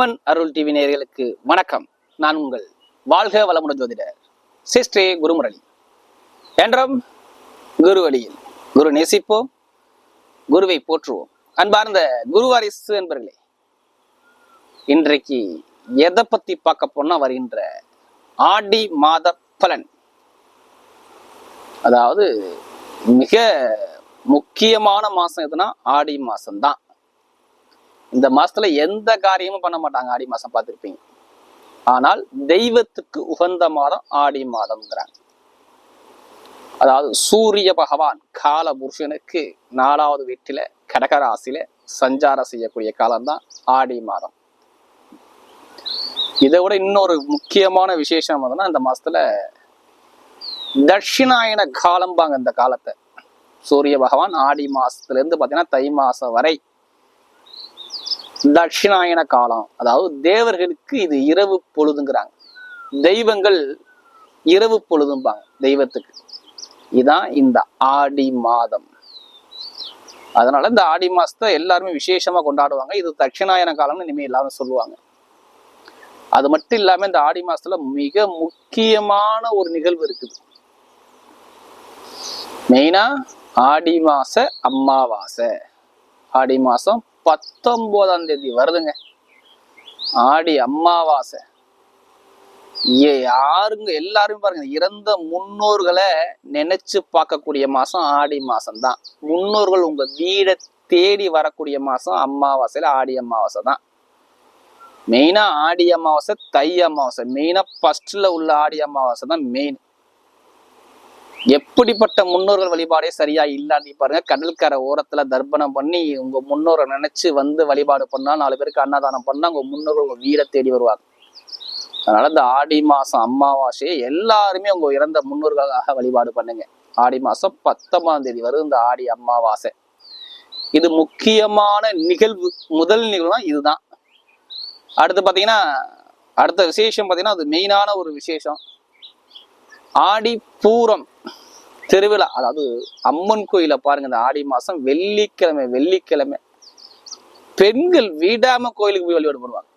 அம்மன் அருள் TV நேயர்களுக்கு வணக்கம். நான் உங்கள் வாழ்க வளமுடன் ஜோதிடர் சிஸ்ரீ குருமுரளி. என்றும் குரு வழியில் குரு நேசிப்போம், குருவை போற்றுவோம். அன்பார்ந்த குருவாரிசு என்பர்களே, இன்றைக்கு எதை பத்தி பார்க்க போனா வருகின்ற ஆடி மாத பலன். அதாவது மிக முக்கியமான மாசம் எதுனா ஆடி மாசம்தான். இந்த மாசத்துல எந்த காரியமும் பண்ண மாட்டாங்க. ஆடி மாசம் பார்த்திருப்பீங்க. ஆனால் தெய்வத்துக்கு உகந்த மாதம் ஆடி மாதம்ங்கிறாங்க. அதாவது சூரிய பகவான் கால புருஷனுக்கு 4வது வீட்டில கடகராசியில சஞ்சாரம் செய்யக்கூடிய காலம்தான் ஆடி மாதம். இதை விட இன்னொரு முக்கியமான விசேஷம் இந்த மாசத்துல தட்சிணாயன காலம்பாங்க. இந்த காலத்தை சூரிய பகவான் ஆடி மாசத்துல இருந்து பாத்தீங்கன்னா தை மாசம் வரை தட்சிணாயன காலம். அதாவது தேவர்களுக்கு இது இரவு பொழுதுங்கிறாங்க. தெய்வங்கள் இரவு பொழுதும்பாங்க தெய்வத்துக்கு. இதான் இந்த ஆடி மாதம். அதனால இந்த ஆடி மாசத்தை எல்லாருமே விசேஷமா கொண்டாடுவாங்க. இது தட்சிணாயன காலம்னு இனிமே எல்லாரும் சொல்லுவாங்க. அது மட்டும் இல்லாம இந்த ஆடி மாசத்துல மிக முக்கியமான ஒரு நிகழ்வு இருக்குது. மெயினா ஆடி மாச அமாவாசை. ஆடி மாசம் 19ஆம் தேதி வருதுங்க ஆடி அமாவாசை. யாருங்க எல்லாரும் பாருங்க, இறந்த முன்னோர்களை நினைச்சு பார்க்கக்கூடிய மாசம் ஆடி மாசம் தான். முன்னோர்கள் உங்க வீடை தேடி வரக்கூடிய மாசம் அமாவாசையில ஆடி அமாவாசை தான். மெயினா ஆடி அமாவாசை, தை அமாவாசை. மெயினா ஃபர்ஸ்ட்ல உள்ள ஆடி அமாவாசை தான் மெயின். எப்படிப்பட்ட முன்னோர்கள் வழிபாடே சரியா இல்லாண்டி பாருங்க. கடற்கரை ஓரத்துல தர்ப்பணம் பண்ணி உங்க முன்னோரை நினைச்சு வந்து வழிபாடு பண்ணா, 4 பேருக்கு அன்னதானம் பண்ணா உங்க முன்னோர்கள் உங்க வீடை தேடி வருவாங்க. அதனால இந்த ஆடி மாசம் அமாவாசையை எல்லாருமே உங்க இறந்த முன்னோர்களாக வழிபாடு பண்ணுங்க. ஆடி மாசம் 19ஆம் தேதி வரும் இந்த ஆடி அமாவாசை. இது முக்கியமான நிகழ்வு. முதல் நிகழ்வுனா இதுதான். அடுத்து பாத்தீங்கன்னா அடுத்த விசேஷம் பாத்தீங்கன்னா அது மெயினான ஒரு விசேஷம். ஆடி பூரம் திருவிழா. அதாவது அம்மன் கோயில பாருங்க, இந்த ஆடி மாசம் வெள்ளிக்கிழமை பெண்கள் விடாம கோயிலுக்கு போய் வழிபாடு பண்ணுவாங்க.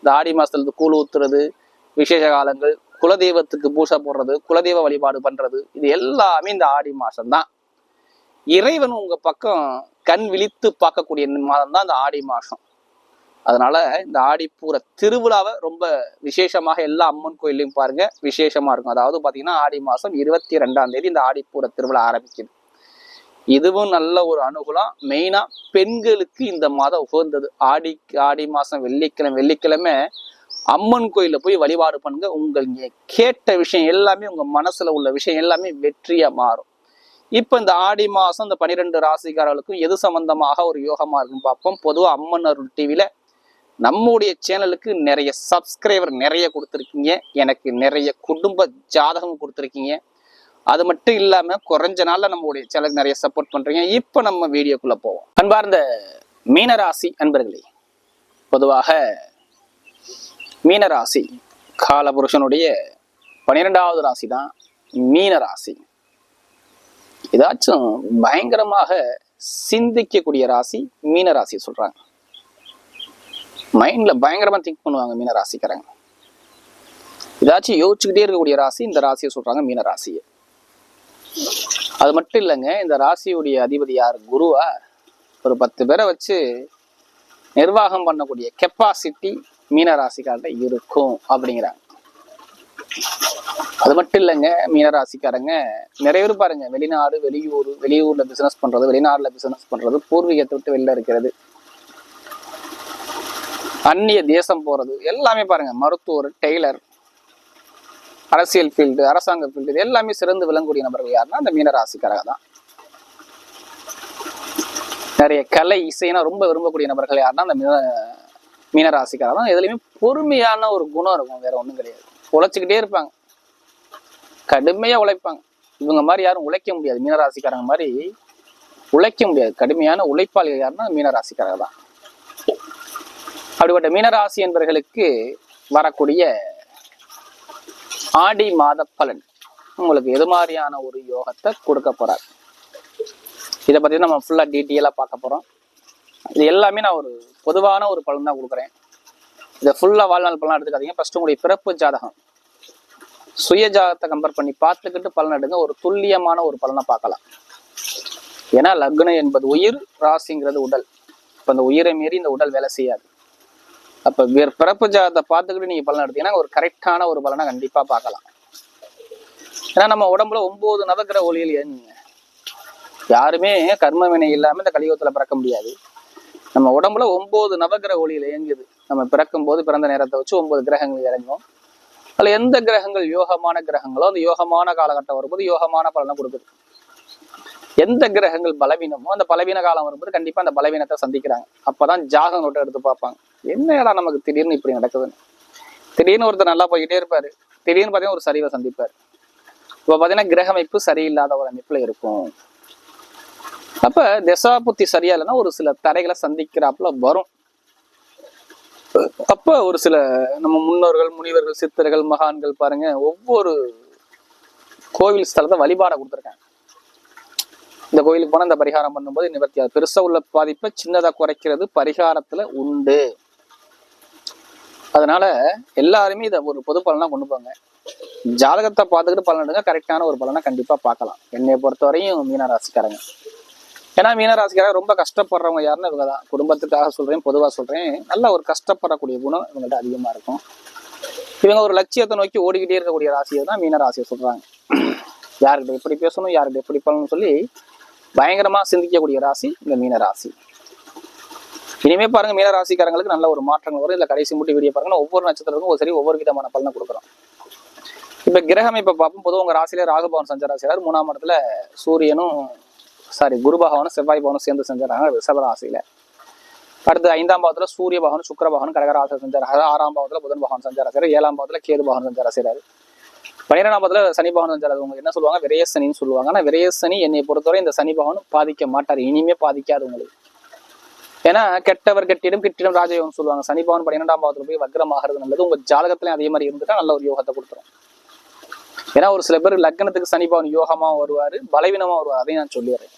இந்த ஆடி மாசத்துல இருந்து கூழ் ஊத்துறது, விசேஷ காலங்கள், குலதெய்வத்துக்கு பூசை போடுறது, குலதெய்வ வழிபாடு பண்றது, இது எல்லாமே இந்த ஆடி மாசம்தான். இறைவன் உங்க பக்கம் கண் விழித்து பார்க்கக்கூடிய மாதம் தான் இந்த ஆடி மாசம். அதனால இந்த ஆடிப்பூர திருவிழாவை ரொம்ப விசேஷமாக எல்லா அம்மன் கோயிலையும் பாருங்க விசேஷமா இருக்கும். அதாவது பாத்தீங்கன்னா ஆடி மாசம் 22ஆம் தேதி இந்த ஆடிப்பூர திருவிழா ஆரம்பிக்குது. இதுவும் நல்ல ஒரு அனுகூலம். மெயினா பெண்களுக்கு இந்த மாதம் உகந்தது. ஆடி மாசம் வெள்ளிக்கிழமை அம்மன் கோயில போய் வழிபாடு பண்ணுங்க. உங்களுக்கு கேட்ட விஷயம் எல்லாமே, உங்க மனசுல உள்ள விஷயம் எல்லாமே வெற்றியா மாறும். இப்ப இந்த ஆடி மாசம் இந்த 12 ராசிக்காரர்களுக்கும் எது சம்பந்தமாக ஒரு யோகமா இருக்குன்னு பார்ப்போம். பொதுவா அம்மன் அருள் டிவில நம்முடைய சேனலுக்கு நிறைய சப்ஸ்கிரைபர் நிறைய கொடுத்துருக்கீங்க. எனக்கு நிறைய குடும்ப ஜாதகம் கொடுத்துருக்கீங்க. அது மட்டும் இல்லாம குறைஞ்ச நாள்ல நம்மளுடைய சேனலுக்கு நிறைய சப்போர்ட் பண்றீங்க. இப்ப நம்ம வீடியோக்குள்ள போவோம். அன்பார்ந்த மீனராசி அன்பர்களே, பொதுவாக மீனராசி காலபுருஷனுடைய 12வது ராசி தான் மீனராசி. ஏதாச்சும் பயங்கரமாக சிந்திக்கக்கூடிய ராசி மீனராசி சொல்றாங்க. மைண்ட்ல பயங்கரமா திங்க் பண்ணுவாங்க மீனராசிக்காரங்க. ஏதாச்சும் யோசிச்சுக்கிட்டே இருக்கக்கூடிய ராசி இந்த ராசியை சொல்றாங்க மீனராசியை. அது மட்டும் இல்லைங்க, இந்த ராசியுடைய அதிபதி யார்? குருவா. ஒரு 10 பேரை வச்சு நிர்வாகம் பண்ணக்கூடிய கெப்பாசிட்டி மீனராசிக்காரர்கிட்ட இருக்கும் அப்படிங்கிறாங்க. அது மட்டும் இல்லைங்க, மீனராசிக்காரங்க நிறைய பேர் பாருங்க வெளிநாடு வெளியூர்ல பிசினஸ் பண்றது, வெளிநாடுல பிசினஸ் பண்றது, பூர்வீகத்தை விட்டு வெளில இருக்கிறது, அந்நிய தேசம் போறது, எல்லாமே பாருங்க. மருத்துவர், டெய்லர், அரசியல் ஃபீல்டு, அரசாங்க ஃபீல்டு, இது எல்லாமே சிறந்து விளங்கக்கூடிய நபர்கள் யாருன்னா அந்த மீனராசிக்காரங்க தான். நிறைய கலை இசைனா ரொம்ப விரும்பக்கூடிய நபர்கள் யாருன்னா அந்த மீனராசிக்காரங்க தான். எதுலையுமே பொறுமையான ஒரு குணம் இருக்கும், வேற ஒண்ணும் கிடையாது. உழைச்சுக்கிட்டே இருப்பாங்க, கடுமையா உழைப்பாங்க. இவங்க மாதிரி யாரும் உழைக்க முடியாது. மீனராசிக்காரங்க மாதிரி உழைக்க முடியாது. கடுமையான உழைப்பாளிகள் யாருன்னா மீனராசிக்காரங்க தான். அப்படிப்பட்ட மீனராசி என்பவர்களுக்கு வரக்கூடிய ஆடி மாத பலன் உங்களுக்கு எது மாதிரியான ஒரு யோகத்தை கொடுக்க போறார், இதை பத்தி நம்ம ஃபுல்லா டீட்டெயிலா பார்க்க போறோம். இது எல்லாமே நான் ஒரு பொதுவான ஒரு பலன் தான் கொடுக்குறேன். இதை ஃபுல்லா வாழ்நாள் பலன் எடுத்துக்காதீங்க. ஃபர்ஸ்ட் உங்களுடைய பிறப்பு ஜாதகம், சுய ஜாதகத்தை கம்பேர் பண்ணி பார்த்துக்கிட்டு பலன் எடுங்க. ஒரு துல்லியமான ஒரு பலனை பார்க்கலாம். ஏன்னா லக்னம் என்பது உயிர், ராசிங்கிறது உடல். இப்ப அந்த உயிரை மீறி இந்த உடல் வேலை செய்யாது. அப்ப பிறப்பு ஜாதகத்தை பார்த்துக்கிட்டு நீங்க பலன் எடுத்தீங்கன்னா ஒரு கரெக்டான ஒரு பலனை கண்டிப்பா பார்க்கலாம். ஏன்னா நம்ம உடம்புல 9 நவகிரக ஒளியில் ஏங்குங்க. யாருமே கர்ம வினை இல்லாம இந்த கலியுகத்துல பிறக்க முடியாது. நம்ம உடம்புல 9 நவகிரக ஒளியில இயங்குது. நம்ம பிறக்கும் போது பிறந்த நேரத்தை வச்சு 9 கிரகங்கள் இறங்கும். அதுல எந்த கிரகங்கள் யோகமான கிரகங்களோ அந்த யோகமான காலகட்டம் வரும்போது யோகமான பலனை கொடுக்குது. எந்த கிரகங்கள் பலவீனமோ அந்த பலவீன காலம் வரும்போது கண்டிப்பா அந்த பலவீனத்தை சந்திக்கிறாங்க. அப்பதான் ஜாதகம் நோட்டை எடுத்து பார்ப்பாங்க. என்னடா நமக்கு திடீர்னு இப்படி நடக்குதுன்னு. திடீர்னு ஒருத்தர் நல்லா போய்கிட்டே இருப்பாரு, திடீர்னு பார்த்தீங்கன்னா ஒரு சரிவை சந்திப்பாரு. இப்ப பாத்தீங்கன்னா கிரக அமைப்பு சரியில்லாத ஒரு அமைப்புல இருக்கும். அப்ப திசா புத்தி சரியா இல்லைன்னா ஒரு சில தடைகளை சந்திக்கிறாப்புல வரும். அப்ப ஒரு சில நம்ம முன்னோர்கள், முனிவர்கள், சித்தர்கள், மகான்கள் பாருங்க ஒவ்வொரு கோவில் ஸ்தலத்தை வழிபாட கொடுத்துருக்காங்க. இந்த கோயிலுக்கு போனா இந்த பரிகாரம் பண்ணும்போது நிவர்த்தியாது. பெருசா உள்ள பாதிப்பை சின்னதா குறைக்கிறது பரிகாரத்துல உண்டு. அதனால எல்லாருமே இதை ஒரு பொது பலனா கொண்டு போங்க. ஜாதகத்தை பார்த்துக்கிட்டு பலன் எடுங்க. கரெக்டான ஒரு பலனை கண்டிப்பா பார்க்கலாம். என்னை பொறுத்தவரையும் மீனராசிக்காரங்க. ஏன்னா மீனராசிக்காரங்க ரொம்ப கஷ்டப்படுறவங்க யாருன்னு இவங்க தான். குடும்பத்துக்காக சொல்றேன், பொதுவா சொல்றேன். நல்ல ஒரு கஷ்டப்படக்கூடிய குணம் இவங்கள்ட்ட அதிகமா இருக்கும். இவங்க ஒரு லட்சியத்தை நோக்கி ஓடிக்கிட்டே இருக்கக்கூடிய ராசியை தான் மீனராசியை சொல்றாங்க. யார்கிட்ட எப்படி பேசணும், யார்கிட்ட எப்படி பண்ணணும்னு சொல்லி பயங்கரமா சிந்திக்கக்கூடிய ராசி இந்த மீனராசி. இனிமே பாருங்க மீனராசிக்காரங்களுக்கு நல்ல ஒரு மாற்றங்கள் வரும். இல்ல கடைசி முட்டி வீடியோ பாருங்கன்னா ஒவ்வொரு நட்சத்திரத்துக்கும் சரி ஒவ்வொரு விதமான பலனை கொடுக்குறோம். இப்ப கிரகம் இப்ப பார்ப்போம். பொதுவாக உங்க ராசியில ராகுபவன் சஞ்சாரம் செய்றாரு. 3ஆம் இடத்துல சூரியனும் குரு பகவானும் செவ்வாய் பகவானும் சேர்ந்து செஞ்சாராங்க ரிஷப ராசியில. அடுத்து 5ஆம் பாவத்துல சூரிய பகவானும் சுக்கிர பகவானும் கடகராசியில செஞ்சாரு. 6ஆம் பாவத்துல புதன் பகவான் சஞ்சாரம் செய்றாரு. 7ஆம் பாவத்துல கேது பகவான் சஞ்சாரம் செய்றாரு. 12ஆம் பாவத்துல சனி பகவான் சஞ்சாரம். அவங்க என்ன சொல்லுவாங்க, விரயசனின்னு சொல்லுவாங்க. ஆனா விரயசனி என்னை பொறுத்தவரை இந்த சனி பகவான் பாதிக்க மாட்டார். இனிமே பாதிக்காது உங்களுக்கு. ஏன்னா கெட்டவர் கெட்டிடம் கிட்டிடம் ராஜயோகம் சொல்லுவாங்க. சனி பகவான் 12ஆம் பாவத்துல போய் வக்ரமாகிறது நல்லது. உங்க ஜாதகத்திலையும் அதே மாதிரி இருந்துட்டா நல்ல ஒரு யோகத்தை கொடுத்துரும். ஏன்னா ஒரு சில பேர் லக்னத்துக்கு சனி பகவான் யோகமா வருவாரு, பலவீனமா வருவார். அதையும் நான் சொல்லிடுறேன்.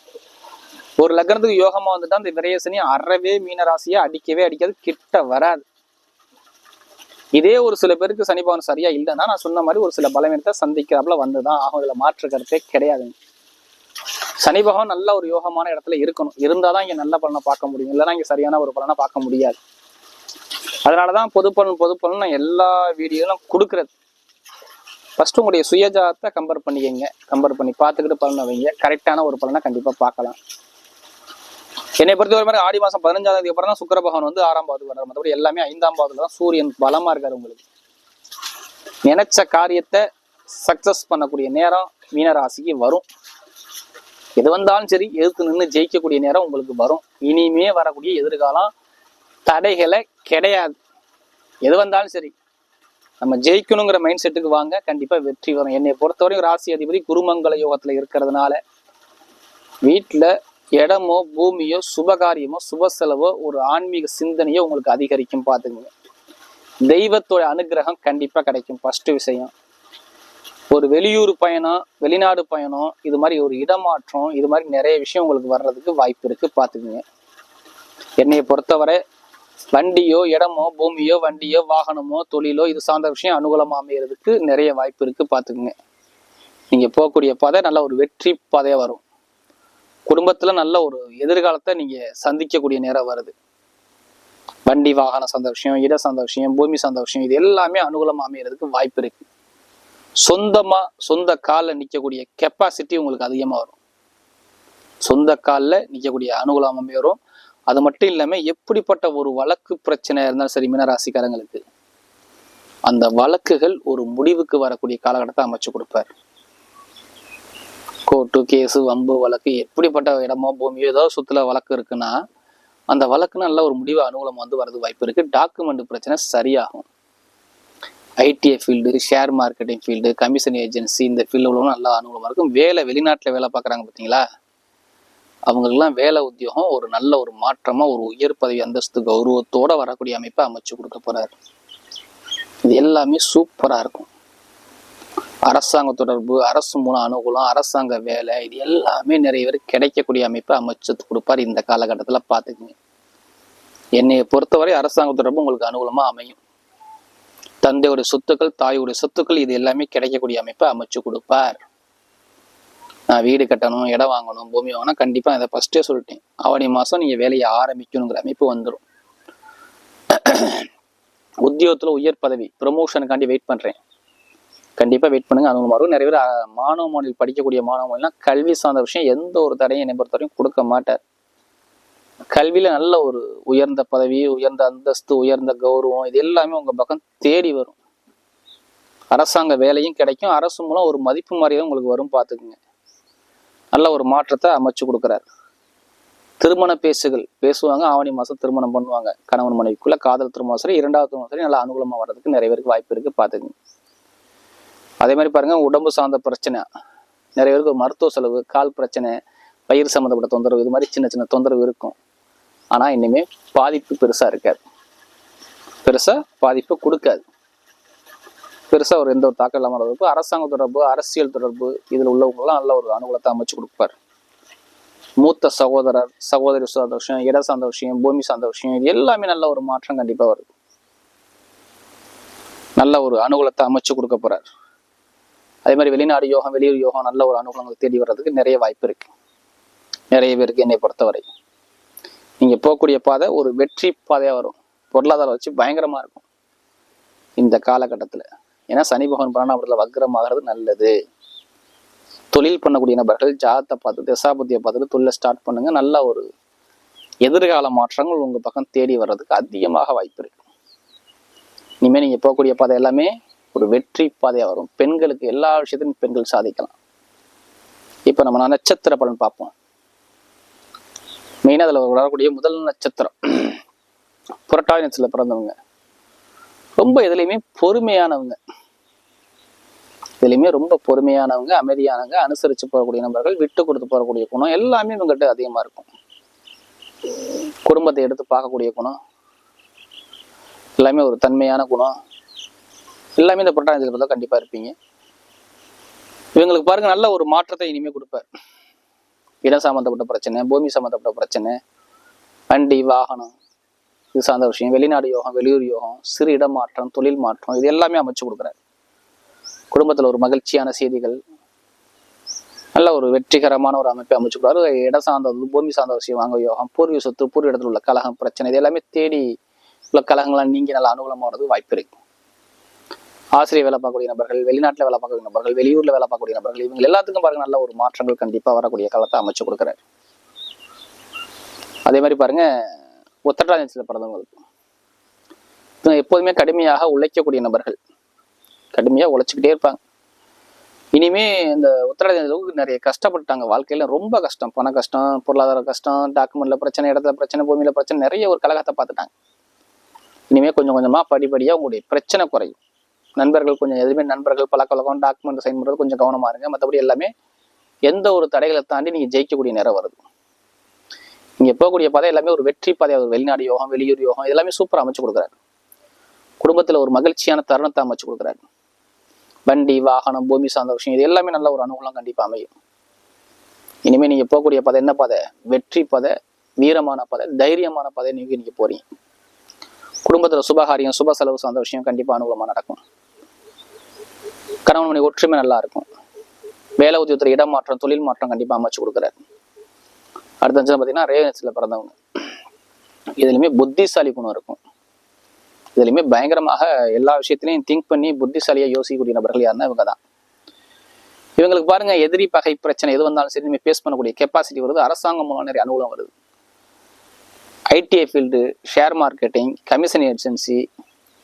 ஒரு லக்னத்துக்கு யோகமா வந்துட்டா அந்த விரயசனி அறவே மீனராசியை அடிக்கவே அடிக்காது, கிட்ட வராது. இதே ஒரு சில பேருக்கு சனி பகவான் சரியா இல்லைன்னா நான் சொன்ன மாதிரி ஒரு சில பலவீனத்தை சந்திக்கிறாப்புல வந்துதான் ஆகும். இதுல மாற்று கருத்தே கிடையாதுங்க. சனி பகவான் நல்ல ஒரு யோகமான இடத்துல இருக்கணும். இருந்தாதான் இங்க நல்ல பலனை பார்க்க முடியும். இல்லைன்னா இங்க சரியான ஒரு பலனை பார்க்க முடியாது. அதனாலதான் பொது பலன் நான் எல்லா வீடியோலும் கொடுக்கறது. ஃபர்ஸ்ட் உங்களுடைய சுயஜாதத்தை கம்பேர் பண்ணிக்கங்க. கம்பேர் பண்ணி பார்த்துக்கிட்டு பலனை வைங்க. கரெக்டான ஒரு பலனை கண்டிப்பா பார்க்கலாம். என்னை பொறுத்த ஒரு மாதிரி ஆடி மாசம் 15ஆம் தேதி அப்புறம் தான் சுக்கிர பகவான் வந்து 6ஆம் பாவத்துக்கு வர்றாரு. மற்றபடி எல்லாமே 5ஆம் பாவத்துல தான் சூரியன் பலமா இருக்காரு. உங்களுக்கு நினைச்ச காரியத்தை சக்சஸ் பண்ணக்கூடிய நேரம் மீனராசிக்கு வரும். எது வந்தாலும் சரி எதிர்த்து நின்று ஜெயிக்கக்கூடிய நேரம் உங்களுக்கு வரும். இனிமே வரக்கூடிய எதிர்காலம் தடைகளை கிடையாது. எது வந்தாலும் சரி நம்ம ஜெயிக்கணுங்கிற மைண்ட் செட்டுக்கு வாங்க, கண்டிப்பா வெற்றி வரும். என்னை பொறுத்தவரையும் ராசி அதிபதி குருமங்கல யோகத்துல இருக்கிறதுனால வீட்டுல இடமோ பூமியோ சுபகாரியமோ சுப செலவோ ஒரு ஆன்மீக சிந்தனையோ உங்களுக்கு அதிகரிக்கும். பார்த்துக்குங்க. தெய்வத்தோட அனுகிரகம் கண்டிப்பா கிடைக்கும். ஃபர்ஸ்ட் விஷயம். ஒரு வெளியூர் பயணம், வெளிநாடு பயணம், இது மாதிரி ஒரு இடமாற்றம், இது மாதிரி நிறைய விஷயம் உங்களுக்கு வர்றதுக்கு வாய்ப்பு இருக்கு. பார்த்துக்குங்க. என்னைய பொறுத்தவரை வண்டியோ இடமோ பூமியோ வண்டியோ வாகனமோ தொழிலோ இது சார்ந்த விஷயம் அனுகூலமா அமையறதுக்கு நிறைய வாய்ப்பு இருக்கு. பார்த்துக்குங்க. நீங்க போகக்கூடிய பாதை நல்ல ஒரு வெற்றி பாதையா வரும். குடும்பத்துல நல்ல ஒரு எதிர்காலத்தை நீங்க சந்திக்கக்கூடிய நேரம் வருது. வண்டி வாகன சார்ந்த விஷயம், இட சார்ந்த விஷயம், பூமி சார்ந்த விஷயம், இது எல்லாமே அனுகூலமா அமையறதுக்கு வாய்ப்பு இருக்கு. சொந்த காலில் நிற்கக்கூடிய கெப்பாசிட்டி உங்களுக்கு அதிகமா வரும். சொந்த காலில் நிற்கக்கூடிய அனுகூலம் அமையரும். அது மட்டும் இல்லாம எப்படிப்பட்ட ஒரு வழக்கு பிரச்சனையா இருந்தாலும் சரி மீனராசிக்காரங்களுக்கு அந்த வழக்குகள் ஒரு முடிவுக்கு வரக்கூடிய காலகட்டத்தை அமைச்சு கொடுப்பார். கோர்ட்டு கேஸு வம்பு வழக்கு எப்படிப்பட்ட இடமோ பூமியோ ஏதோ சொத்துல வழக்கு இருக்குன்னா அந்த வழக்கு நல்ல ஒரு முடிவு அனுகூலம் வந்து வரது வாய்ப்பு இருக்கு. டாக்குமெண்ட் பிரச்சனை சரியாகும். ITI field, share marketing field, commission agency இந்த ஃபீல்டு நல்லா அனுகூலமா இருக்கும். வெளிநாட்டுல வேலை பார்க்குறாங்க பார்த்தீங்களா, அவங்களுக்குலாம் வேலை உத்தியோகம் ஒரு நல்ல ஒரு மாற்றமா ஒரு உயர் பதவி அந்தஸ்து கௌரவத்தோட வரக்கூடிய அமைப்பை அமைச்சு கொடுக்க போறாரு. இது எல்லாமே சூப்பரா இருக்கும். அரசாங்க தொடர்பு, அரசு மூலம் அனுகூலம், அரசாங்க வேலை, இது எல்லாமே நிறைய பேர் கிடைக்கக்கூடிய அமைப்பை அமைச்சு கொடுப்பார் இந்த காலகட்டத்துல. பார்த்துக்குங்க. என்னைய பொறுத்தவரை அரசாங்க தொடர்பு உங்களுக்கு அனுகூலமா அமையும். தந்தையுடைய சொத்துக்கள், தாயுடைய சொத்துக்கள், இது எல்லாமே கிடைக்கக்கூடிய அமைப்பை அமைச்சு கொடுப்பார். நான் வீடு கட்டணும், இடம் வாங்கணும், பூமி வாங்கணும், கண்டிப்பா இதை ஃபர்ஸ்டே சொல்லிட்டேன். ஆவணி மாசம் நீங்க வேலையை ஆரம்பிக்கணுங்கிற அமைப்பு வந்துடும். உத்தியோகத்துல உயர் பதவி ப்ரமோஷனுக்காண்டி வெயிட் பண்றேன், கண்டிப்பா வெயிட் பண்ணுங்க. அது வரும். நிறைய பேர் மாணவ மாநில படிக்கக்கூடிய மாணவ மாநிலாம் கல்வி சார்ந்த விஷயம் எந்த ஒரு தடையும் என்னை பொறுத்தவரையும் கொடுக்க மாட்டார். கல்வியில நல்ல ஒரு உயர்ந்த பதவி, உயர்ந்த அந்தஸ்து, உயர்ந்த கௌரவம், இது எல்லாமே உங்க பக்கம் தேடி வரும். அரசாங்க வேலையும் கிடைக்கும், அரசு மூலம் ஒரு மதிப்பு மாதிரியும் உங்களுக்கு வரும். பார்த்துக்குங்க, நல்ல ஒரு மாற்றத்தை அமைச்சு கொடுக்குறாரு. திருமண பேசுவாங்க, ஆவணி மாசம் திருமணம் பண்ணுவாங்க. கணவன் மனைவிக்குள்ள காதல் திருமணம் சரி, இரண்டாவது திருமணம் சரி, நல்லா அனுகூலமா வர்றதுக்கு நிறைய பேருக்கு வாய்ப்பு இருக்கு. பார்த்துக்குங்க. அதே மாதிரி பாருங்க, உடம்பு சார்ந்த பிரச்சனை, நிறைய பேருக்கு மருத்துவ செலவு, கால் பிரச்சனை, வயிறு சம்மந்தப்பட்ட தொந்தரவு, இது மாதிரி சின்ன சின்ன தொந்தரவு இருக்கும். ஆனா இனிமே பாதிப்பு பெருசா இருக்காது, பெருசா பாதிப்பு கொடுக்காது, பெருசா ஒரு எந்த ஒரு தாக்கம் இல்லாமல் இருக்கும். அரசாங்க தொடர்பு, அரசியல் தொடர்பு, இதுல உள்ளவங்கெல்லாம் நல்ல ஒரு அனுகூலத்தை அமைச்சு கொடுப்பார். மூத்த சகோதரர், சகோதரி சார்ந்த விஷயம், இட சார்ந்த விஷயம், பூமி சார்ந்த விஷயம், இது எல்லாமே நல்ல ஒரு மாற்றம் கண்டிப்பா வருது. நல்ல ஒரு அனுகூலத்தை அமைச்சு கொடுக்க போறார். அதே மாதிரி வெளிநாடு யோகம், வெளியூர் யோகம், நல்ல ஒரு அனுகூலங்கள் தேடி வர்றதுக்கு நிறைய வாய்ப்பு இருக்கு. நிறைய பேருக்கு என்னை பொறுத்தவரை நீங்க போகக்கூடிய பாதை ஒரு வெற்றி பாதையா வரும். பொருளாதாரம் வச்சு பயங்கரமா இருக்கும் இந்த காலகட்டத்துல. ஏன்னா சனி பகவான் 12ஆம் வக்ரமாகிறது நல்லது. தொழில் பண்ணக்கூடிய நபர்கள் ஜாதத்தை பார்த்து, தசாபுத்தியை பார்த்துட்டு தொழிலை ஸ்டார்ட் பண்ணுங்க. நல்ல ஒரு எதிர்கால மாற்றங்கள் உங்க பக்கம் தேடி வர்றதுக்கு அதிகமாக வாய்ப்பு இருக்கு. இனிமே நீங்க போகக்கூடிய பாதை எல்லாமே ஒரு வெற்றி பாதையா வரும். பெண்களுக்கு எல்லா விஷயத்திலும் பெண்கள் சாதிக்கலாம். இப்ப நம்ம நட்சத்திர பலன் பார்ப்போம். மெயினா அதுல வரக்கூடிய முதல் நட்சத்திரம் புரட்டாதி நட்சத்திரத்துல பிறந்தவங்க ரொம்ப எதுலையுமே பொறுமையானவங்க, இதுலையுமே ரொம்ப பொறுமையானவங்க, அமைதியானவங்க, அனுசரிச்சு போகக்கூடிய நபர்கள், விட்டு கொடுத்து போகக்கூடிய குணம் எல்லாமே இவங்ககிட்ட அதிகமா இருக்கும். குடும்பத்தை எடுத்து பார்க்கக்கூடிய குணம் எல்லாமே ஒரு தன்மையான குணம் எல்லாமே இந்த புரட்டாதி நட்சத்திரத்துல கண்டிப்பா இருப்பீங்க. இவங்களுக்கு பாருங்க நல்ல ஒரு மாற்றத்தை இனிமே கொடுப்பார். இடம் சம்பந்தப்பட்ட பிரச்சனை, பூமி சம்பந்தப்பட்ட பிரச்சனை, வண்டி வாகனம் இது சார்ந்த விஷயம், வெளிநாடு யோகம், வெளியூர் யோகம், சிறு இடம் மாற்றம், தொழில் மாற்றம், இது எல்லாமே அமைச்சு கொடுக்குறாரு. குடும்பத்துல ஒரு மகிழ்ச்சியான செய்திகள், நல்ல ஒரு வெற்றிகரமான ஒரு அமைப்பை அமைச்சு கொடுக்குறாரு. இடம் சார்ந்தது, பூமி சார்ந்த விஷயம், வாங்க யோகம், பூர்வீக சொத்து, பூர்வ இடத்துல உள்ள கலகம் பிரச்சனை, இது எல்லாமே தேடி உள்ள கலகங்களாம் நீங்கி நல்ல அனுகூலமா வரதுக்கு வாய்ப்பு இருக்கு. ஆசிரியர் வேலை பார்க்கக்கூடிய நபர்கள், வெளிநாட்டுல வேலை பார்க்கக்கூடிய நபர்கள், வெளியூர்ல வேலை பார்க்கக்கூடிய நபர்கள், இவங்க எல்லாத்துக்கும் பாருங்க நல்ல ஒரு மாற்றங்கள் கண்டிப்பா வரக்கூடிய காலத்தை அமைச்சு கொடுக்குறாரு. அதே மாதிரி பாருங்க, உத்திரட்டாதி நட்சத்திரத்துல பிறந்தவங்களுக்கு எப்போதுமே கடுமையாக உழைக்கக்கூடிய நபர்கள், கடுமையா உழைச்சுக்கிட்டே இருப்பாங்க. இனிமே இந்த உத்திரட்டாதி நட்சத்திரத்துக்கு நிறைய கஷ்டப்பட்டாங்க வாழ்க்கையில, ரொம்ப கஷ்டம், பண கஷ்டம், பொருளாதார கஷ்டம், டாக்குமெண்ட்ல பிரச்சனை, இடத்துல பிரச்சனை, பூமியில பிரச்சனை, நிறைய ஒரு கலகத்தை பார்த்துட்டாங்க. இனிமே கொஞ்சம் கொஞ்சமா படிப்படியா உங்களுடைய பிரச்சனை குறையும். நண்பர்கள் கொஞ்சம் எதுவுமே நண்பர்கள் பழக்கவழக்கம், டாக்குமெண்ட் சைன் பண்றது கொஞ்சம் கவனமா இருங்க. மற்றபடி எல்லாமே எந்த ஒரு தடைகளை தாண்டி நீங்க ஜெயிக்கக்கூடிய நேரம் வருது. நீங்க போகக்கூடிய பாதை எல்லாமே ஒரு வெற்றி பாதை. ஒரு வெளிநாடு யோகம், வெளியூர் யோகம், எல்லாமே சூப்பரா அமைச்சு கொடுக்குறாரு. குடும்பத்துல ஒரு மகிழ்ச்சியான தருணத்தை அமைச்சு கொடுக்குறாரு. வண்டி வாகனம், பூமி சார்ந்த விஷயம், இது எல்லாமே நல்ல ஒரு அனுகூலம் கண்டிப்பா அமையும். இனிமே நீங்க போகக்கூடிய பாதை என்ன பாதை? வெற்றி பாதை, வீரமான பாதை, தைரியமான பாதை நீங்க போறீங்க. குடும்பத்துல சுபகாரியம், சுப செலவு சார்ந்த விஷயம் கண்டிப்பா அனுகூலமா நடக்கும். கணவன் மனைவி ஒற்றுமை நல்லா இருக்கும். வேலை உத்தியோகத்துல இடம் மாற்றம், தொழில் மாற்றம் கண்டிப்பா அமைச்சு கொடுக்குறாரு. அடுத்த பாத்தீங்கன்னா ரேவதி நட்சத்திரத்துல பிறந்தவங்க, இதுலயுமே புத்திசாலி குணம் இருக்கும். இதுலயுமே பயங்கரமாக எல்லா விஷயத்திலையும் திங்க் பண்ணி புத்திசாலியா யோசிக்கக்கூடிய நபர்கள் யாருன்னா இவங்க தான். இவங்களுக்கு பாருங்க எதிரி பகை பிரச்சனை எது வந்தாலும் சரி இனிமே பேஸ் பண்ணக்கூடிய கெப்பாசிட்டி வருது. அரசாங்கம் மூலம் நிறைய அனுகூலம் வருது. ITI field, share marketing, commission agency,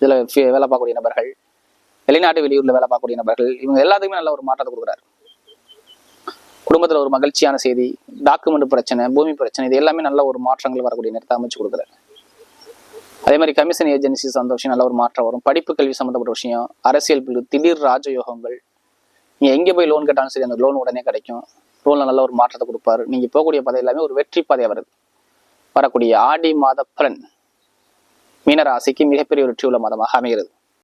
இதுல வேலை பார்க்கக்கூடிய நபர்கள், வெளிநாட்டு வெளியூர்ல வேலை பார்க்கக்கூடிய நபர்கள், இவங்க எல்லாத்துக்குமே நல்ல ஒரு மாற்றத்தை கொடுக்குறாரு. குடும்பத்துல ஒரு மகிழ்ச்சியான செய்தி, டாக்குமெண்ட் பிரச்சனை, பூமி பிரச்சனை, இது எல்லாமே நல்ல ஒரு மாற்றங்கள் வரக்கூடிய நேரத்தை அமைச்சு கொடுக்குறாரு. அதே மாதிரி கமிஷன் ஏஜென்சி சார்ந்த விஷயம் நல்ல ஒரு மாற்றம் வரும். படிப்பு கல்வி சம்பந்தப்பட்ட விஷயம், அரசியல் பிரிவு, திடீர் ராஜயோகங்கள், நீங்க எங்க போய் லோன் கேட்டாலும் சரி அந்த லோன் உடனே கிடைக்கும். லோன்ல நல்ல ஒரு மாற்றத்தை கொடுப்பாரு. நீங்க போகக்கூடிய பாதை எல்லாமே ஒரு வெற்றி பாதையா வருது. வரக்கூடிய ஆடி மாத பலன் மீனராசிக்கு மிகப்பெரிய வெற்றி உள்ள மாதமாக அமைகிறது.